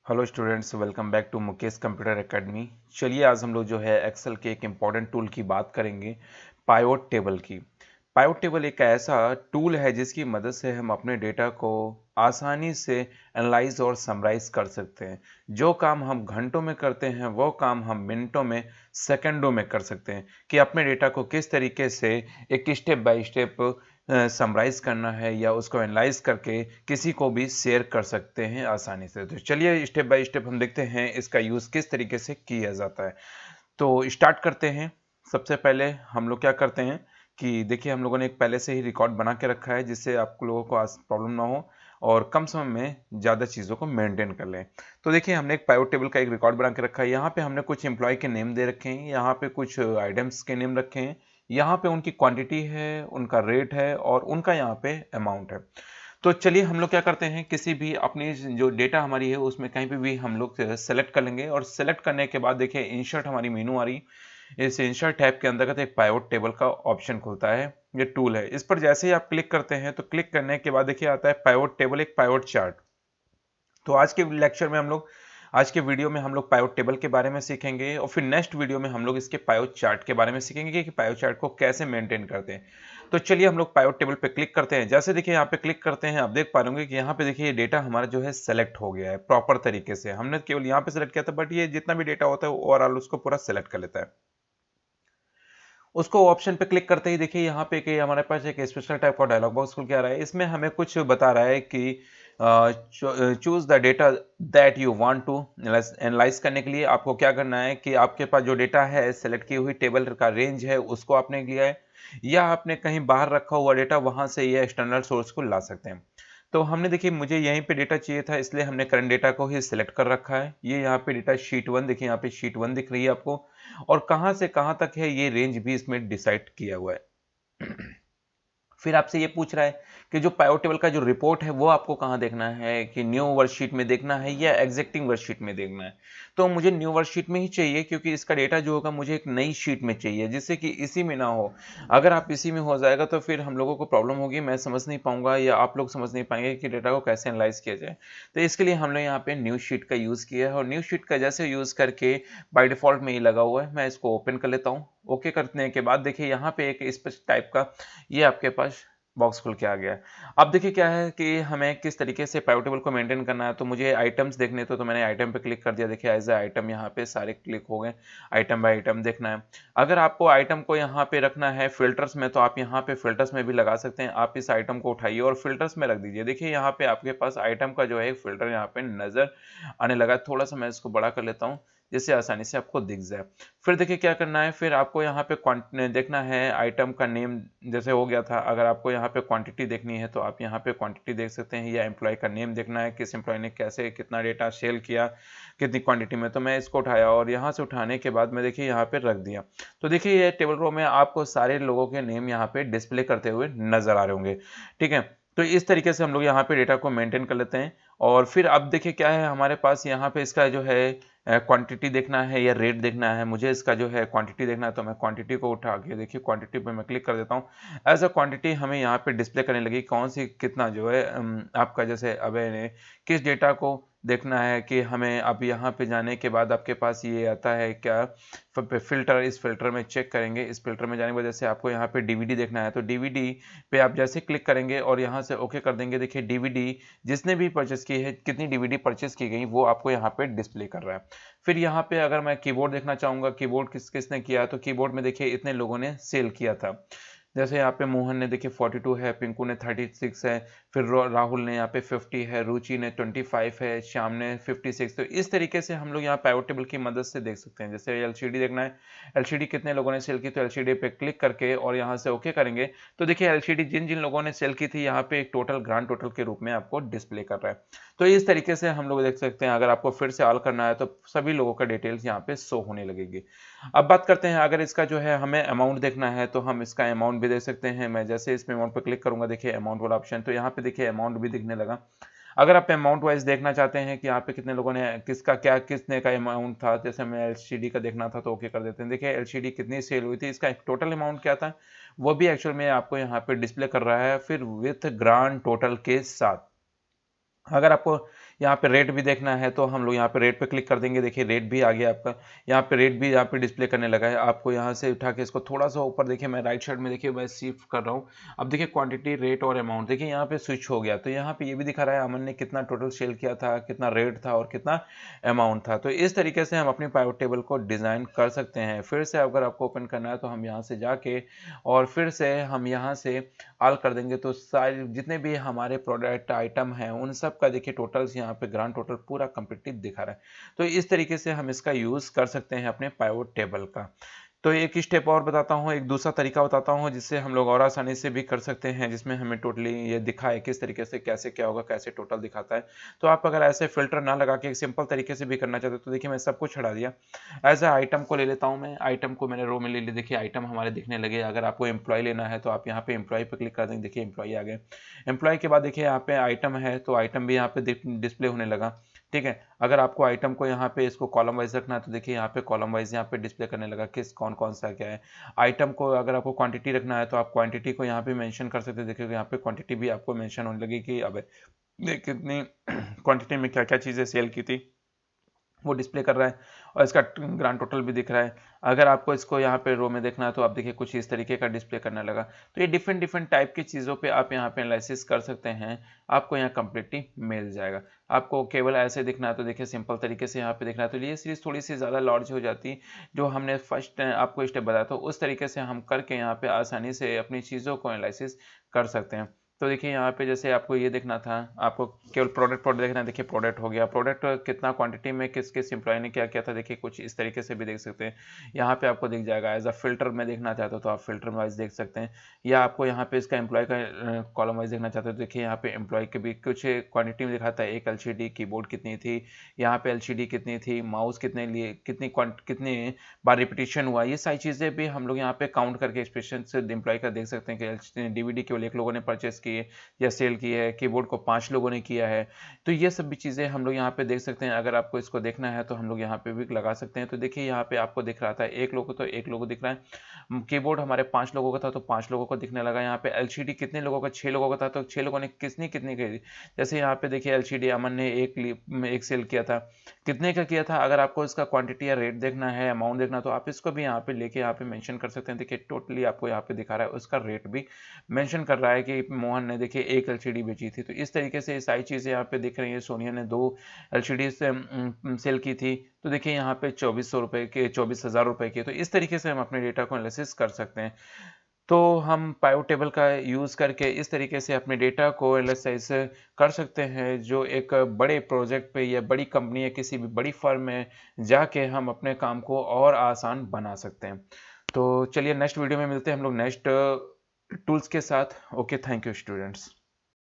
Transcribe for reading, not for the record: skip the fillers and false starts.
Hello students, welcome back to Mukesh computer academy. चलिए आज हम लोग जो है एक्सेल के एक इम्पॉर्टेंट टूल की बात करेंगे, पाइवट टेबल की। पाइवट टेबल एक ऐसा टूल है जिसकी मदद से हम अपने डेटा को आसानी से एनालाइज और समराइज कर सकते हैं। जो काम हम घंटों में करते हैं वो काम हम मिनटों में, सेकंडों में कर सकते हैं कि अपने डेटा को किस तरीके से एक स्टेप बाय स्टेप समराइज करना है या उसको एनालाइज करके किसी को भी शेयर कर सकते हैं आसानी से। तो चलिए स्टेप बाय स्टेप हम देखते हैं इसका यूज़ किस तरीके से किया जाता है। तो स्टार्ट करते हैं। सबसे पहले हम लोग क्या करते हैं कि देखिए हम लोगों ने एक पहले से ही रिकॉर्ड बना के रखा है जिससे आप लोगों को प्रॉब्लम ना हो और कम समय में ज़्यादा चीज़ों को मेंटेन कर लें। तो देखिए हमने एक पाइवट टेबल का एक रिकॉर्ड बना के रखा है। यहाँ पे हमने कुछ एम्प्लॉय के नेम दे रखे हैं, यहाँ पे कुछ आइटम्स के नेम रखे हैं, यहाँ पे उनकी क्वांटिटी है, उनका रेट है और उनका यहाँ पे अमाउंट है। तो चलिए हम लोग क्या करते हैं, किसी भी अपनी जो डेटा हमारी है उसमें कहीं पे भी हम लोग सेलेक्ट कर लेंगे और सेलेक्ट करने के बाद देखिए इंसर्ट हमारी मेनू आ रही। इस इंसर्ट टैब के अंतर्गत एक पाइवट टेबल का ऑप्शन खुलता है। ये टूल है, इस पर जैसे ही आप क्लिक करते हैं तो क्लिक करने के बाद देखिए आता है पाइवट टेबल, एक पाइवट चार्ट। तो आज के लेक्चर में हम लोग, आज के वीडियो में हम लोग पाइवट टेबल के बारे में सीखेंगे और फिर नेक्स्ट वीडियो में हम लोग इसके पाइवट चार्ट के बारे में सीखेंगे कि पाइवट चार्ट को कैसे मेंटेन करते हैं। तो चलिए हम लोग पाइवट टेबल पे क्लिक करते हैं। जैसे देखिए यहाँ पे क्लिक करते हैं, आप देख पा रहे होंगे कि यहाँ पे देखिए ये डेटा हमारा जो है सेलेक्ट हो गया है प्रॉपर तरीके से। हमने केवल यहाँ पे सेलेक्ट किया था बट ये जितना भी डेटा होता है ओवरऑल उसको पूरा सेलेक्ट कर लेता है। उसको ऑप्शन पे क्लिक करते ही देखिए यहाँ पे कि हमारे पास एक स्पेशल टाइप का डायलॉग बॉक्स खुल के आ रहा है। इसमें हमें कुछ बता रहा है कि choose the data that you want to analyse. करने के लिए आपको क्या करना है कि आपके पास जो डेटा है सेलेक्ट की हुई टेबल का रेंज है उसको आपने लिया है या आपने कहीं बाहर रखा हुआ डेटा वहां से ये एक्सटर्नल सोर्स को ला सकते हैं। तो हमने देखिए मुझे यहीं पे डेटा चाहिए था इसलिए हमने करंट डेटा को ही सिलेक्ट कर रखा है। ये यहाँ पे डेटा शीट 1 देखिए, यहाँ पे शीट 1 दिख रही है आपको और कहां से कहां तक है ये रेंज भी इसमें डिसाइड किया हुआ है। फिर आपसे ये पूछ रहा है कि जो पाइवट टेबल का जो रिपोर्ट है वो आपको कहाँ देखना है, कि न्यू वर्कशीट में देखना है या एग्जिस्टिंग वर्कशीट में देखना है। तो मुझे न्यू वर्कशीट में ही चाहिए क्योंकि इसका डेटा जो होगा मुझे एक नई शीट में चाहिए जिससे कि इसी में ना हो। अगर आप इसी में हो जाएगा तो फिर हम लोगों को प्रॉब्लम होगी, मैं समझ नहीं पाऊंगा या आप लोग समझ नहीं पाएंगे कि डेटा को कैसे एनालाइज किया जाए। तो इसके लिए हमने यहाँ पे न्यू शीट का यूज़ किया है और न्यू शीट का जैसे यूज़ करके बाय डिफॉल्ट में ये लगा हुआ है। मैं इसको ओपन कर लेता हूँ। ओके करने के बाद देखिए यहाँ पे एक इस टाइप का ये आपके पास बॉक्स खुल के आ गया है। अब देखिए क्या है कि हमें किस तरीके से पाइवट टेबल को मेंटेन करना है। तो मुझे आइटम्स देखने तो मैंने आइटम पे क्लिक कर दिया। देखिए एज ए आइटम यहाँ पे सारे क्लिक हो गए। आइटम बाय आइटम देखना है। अगर आपको आइटम को यहाँ पे रखना है फिल्टर्स में तो आप यहाँ पे फिल्टर्स में भी लगा सकते हैं। आप इस आइटम को उठाइए और फिल्टर्स में रख दीजिए। देखिए यहाँ पे आपके पास आइटम का जो है फिल्टर यहाँ पे नजर आने लगा। थोड़ा सा मैं इसको बड़ा कर लेता हूँ जिससे आसानी से आपको दिख जाए। फिर देखिए क्या करना है, फिर आपको यहाँ पे देखना है आइटम का नेम। जैसे हो गया था, अगर आपको यहाँ पे क्वांटिटी देखनी है तो आप यहाँ पे क्वांटिटी देख सकते हैं या एम्प्लॉय का नेम देखना है, किस एम्प्लॉय ने कैसे कितना डेटा सेल किया, कितनी क्वांटिटी में। तो मैं इसको उठाया और यहाँ से उठाने के बाद मैं देखिए यहाँ पे रख दिया। तो देखिए ये टेबल रो में आपको सारे लोगों के नेम यहाँ पे डिस्प्ले करते हुए नजर आ रहे होंगे। ठीक है, तो इस तरीके से हम लोग यहाँ पे डेटा को मेंटेन कर लेते हैं। और फिर अब देखिए क्या है हमारे पास यहाँ पे इसका जो है क्वांटिटी देखना है या रेट देखना है। मुझे इसका जो है क्वांटिटी देखना है तो मैं क्वांटिटी को उठा के देखिए क्वांटिटी पे मैं क्लिक कर देता हूँ। एज अ क्वांटिटी हमें यहाँ पे डिस्प्ले करने लगी कौन सी कितना जो है आपका जैसे अब किस डेटा को देखना है कि हमें। अब यहाँ पे जाने के बाद आपके पास ये आता है क्या फिल्टर, इस फिल्टर में चेक करेंगे। इस फिल्टर में जाने की वजह से आपको यहाँ पे डीवीडी देखना है तो डीवीडी पे आप जैसे क्लिक करेंगे और यहाँ से ओके कर देंगे। देखिए डीवीडी जिसने भी परचेस की है, कितनी डीवीडी परचेस की गई वो आपको यहाँ पे डिस्प्ले कर रहा है। फिर यहाँ पे अगर मैं कीबोर्ड देखना चाहूंगा, कीबोर्ड किसने किया, तो कीबोर्ड में देखिए इतने लोगों ने सेल किया था। जैसे यहाँ पे मोहन ने देखिए 42 है, पिंकू ने 36 है, फिर राहुल ने यहाँ पे 50 है, रुचि ने 25 है, श्याम ने 56। तो इस तरीके से हम लोग यहाँ पाइवट टेबल की मदद से देख सकते हैं। जैसे एलसीडी देखना है, एलसीडी कितने लोगों ने सेल की तो एलसीडी पे क्लिक करके और यहाँ से ओके करेंगे तो देखिए एलसीडी जिन जिन लोगों ने सेल की थी यहाँ पे एक टोटल ग्रांड टोटल के रूप में आपको डिस्प्ले कर रहा है। तो इस तरीके से हम लोग देख सकते हैं। अगर आपको फिर से ऑल करना है तो सभी लोगों का डिटेल्स यहाँ पे शो होने लगेगी। अब बात करते हैं, अगर इसका जो है हमें अमाउंट देखना है तो हम इसका अमाउंट भी देख सकते हैं। मैं जैसे इसमें अमाउंट पर क्लिक करूंगा देखिए अमाउंट वाला ऑप्शन, तो यहाँ पे देखिए अमाउंट भी दिखने लगा। अगर आप अमाउंट वाइज देखना चाहते हैं कि यहाँ पे कितने लोगों ने किसका क्या किसने का अमाउंट था, जैसे हमें एलसीडी का देखना था तो ओके कर देते हैं। देखिए एलसीडी कितनी सेल हुई थी, इसका टोटल अमाउंट क्या था वो भी एक्चुअल में आपको यहाँ पे डिस्प्ले कर रहा है, फिर विथ ग्रांड टोटल के साथ। अगर आपको यहाँ पे रेट भी देखना है तो हम लोग यहाँ पे रेट पे क्लिक कर देंगे। देखिए रेट भी आ गया आपका, यहाँ पे रेट भी यहाँ पे डिस्प्ले करने लगा है। आपको यहाँ से उठा के इसको थोड़ा सा ऊपर देखिए, मैं राइट साइड में देखिए मैं शिफ्ट कर रहा हूँ। अब देखिए क्वांटिटी, रेट और अमाउंट देखिए यहाँ पे स्विच हो गया। तो यहाँ पे ये भी दिखा रहा है अमन ने कितना टोटल सेल किया था, कितना रेट था और कितना अमाउंट था। तो इस तरीके से हम अपनी पाइवट टेबल को डिजाइन कर सकते हैं। फिर से अगर आपको ओपन करना है तो हम यहाँ से जाके और फिर से हम यहाँ से ऑल कर देंगे, तो सारे जितने भी हमारे प्रोडक्ट आइटम हैं उन सब का देखिए टोटल्स यहाँ पे ग्रांड टोटल पूरा कंप्लीटली दिखा रहा है। तो इस तरीके से हम इसका यूज कर सकते हैं अपने पाइवट टेबल का। तो एक स्टेप और बताता हूँ, एक दूसरा तरीका बताता हूँ जिससे हम लोग और आसानी से भी कर सकते हैं, जिसमें हमें टोटली ये दिखाए किस तरीके से कैसे क्या होगा, कैसे टोटल दिखाता है। तो आप अगर ऐसे फिल्टर ना लगा के एक सिंपल तरीके से भी करना चाहते हो तो देखिए मैं सब कुछ हटा दिया। एज ए आइटम को ले लेता हूँ, मैं आइटम को मैंने रो में ले ली। देखिए आइटम हमारे दिखने लगे। अगर आपको एम्प्लॉय लेना है तो आप यहाँ पे एम्प्लॉय पे क्लिक कर देंगे। देखिए एम्प्लॉय आ गए। एम्प्लॉय के बाद देखिए यहाँ पे आइटम है तो आइटम भी यहाँ पे डिस्प्ले होने लगा। ठीक है, अगर आपको आइटम को यहाँ पे इसको कॉलम वाइज रखना है तो देखिए यहाँ पे कॉलम वाइज यहाँ पे डिस्प्ले करने लगा किस कौन कौन सा क्या है। आइटम को अगर आपको क्वांटिटी रखना है तो आप क्वांटिटी को यहाँ पे मेंशन कर सकते हैं। देखिए यहाँ पे क्वांटिटी भी आपको मेंशन होने लगी कि अब कितनी क्वांटिटी में क्या क्या चीज़ें सेल की थी वो डिस्प्ले कर रहा है, और इसका ग्रांड टोटल भी दिख रहा है। अगर आपको इसको यहाँ पे रो में देखना है तो आप देखिए कुछ इस तरीके का डिस्प्ले करने लगा। तो ये डिफरेंट डिफरेंट टाइप की चीज़ों पे आप यहाँ पे एनालिसिस कर सकते हैं। आपको यहाँ कंप्लीटली मिल जाएगा। आपको केवल ऐसे दिखना है तो देखिए सिंपल तरीके से यहाँ पे दिखना है। तो ये सीरीज थोड़ी सी ज़्यादा लार्ज हो जाती, जो हमने फर्स्ट आपको स्टेप बताया तो उस तरीके से हम करके यहाँ पे आसानी से अपनी चीज़ों को एनालिसिस कर सकते हैं। तो देखिए यहाँ पे जैसे आपको ये देखना था, आपको केवल प्रोडक्ट देखना है। देखिए प्रोडक्ट हो गया, प्रोडक्ट कितना क्वांटिटी में किस किस एम्प्लॉय ने क्या किया था, देखिए कुछ इस तरीके से भी देख सकते हैं। यहाँ पे आपको दिख जाएगा। एज अ फिल्टर में देखना चाहते हो तो आप फिल्टर वाइज देख सकते हैं, या आपको यहाँ पे इसका एम्प्लॉय का कॉलम वाइज देखना चाहते हो। देखिए यहाँ पे एम्प्लॉय के भी कुछ क्वांटिटी में दिखाता है। एक एलसीडी, कीबोर्ड कितनी थी, यहाँ पे एलसीडी कितनी थी, माउस कितने लिए, कितनी बार रिपीटिशन हुआ, ये सारी चीज़ें भी हम लोग यहाँ पे काउंट करके एक्सप्रेशन से एम्प्लॉय का देख सकते हैं कि डीवीडी केवल एक लोगों ने परचेस की है या सेल की है, कीबोर्ड को 5 लोगों ने किया है। तो ये सब भी चीज़ें हम लोग यहाँ पे देख सकते हैं। अगर आपको इसको देखना है तो हम लोग यहाँ पे भी लगा सकते हैं। तो देखिए यहाँ पे आपको दिख रहा था एक लोगों को, तो एक लोगों दिख रहा है। कीबोर्ड हमारे 5 लोगों का था तो 5 लोगों को दिखने लगा। यहाँ पे एलसीडी कितने लोगों का, 6 लोगों का था तो 6 लोगों ने कितनी कितनी की। जैसे यहाँ पे देखिए एलसीडी अमन ने एक सेल किया था, कितने का किया था। अगर आपको इसका क्वांटिटी या रेट देखना है, अमाउंट देखना, तो आप इसको भी यहाँ पे लेके यहाँ पे मेंशन कर सकते हैं। देखिए टोटली आपको यहाँ पे दिखा रहा है, उसका रेट भी मेंशन कर रहा है कि मोहन ने देखिए एक एलसीडी बेची थी। तो इस तरीके से सारी चीज़ें यहाँ पे दिख रही हैं। सोनिया ने 2 एलसीडी से सेल की थी, तो देखिए यहाँ पे 2400 रुपये के, 24,000 रुपये के। तो इस तरीके से हम अपने डेटा को एनालिसिस कर सकते हैं। तो हम पाइवट टेबल का यूज़ करके इस तरीके से अपने डेटा को एनालाइज कर सकते हैं, जो एक बड़े प्रोजेक्ट पे या बड़ी कंपनी या किसी भी बड़ी फर्म में जाके हम अपने काम को और आसान बना सकते हैं। तो चलिए नेक्स्ट वीडियो में मिलते हैं हम लोग नेक्स्ट टूल्स के साथ। Okay, thank you students.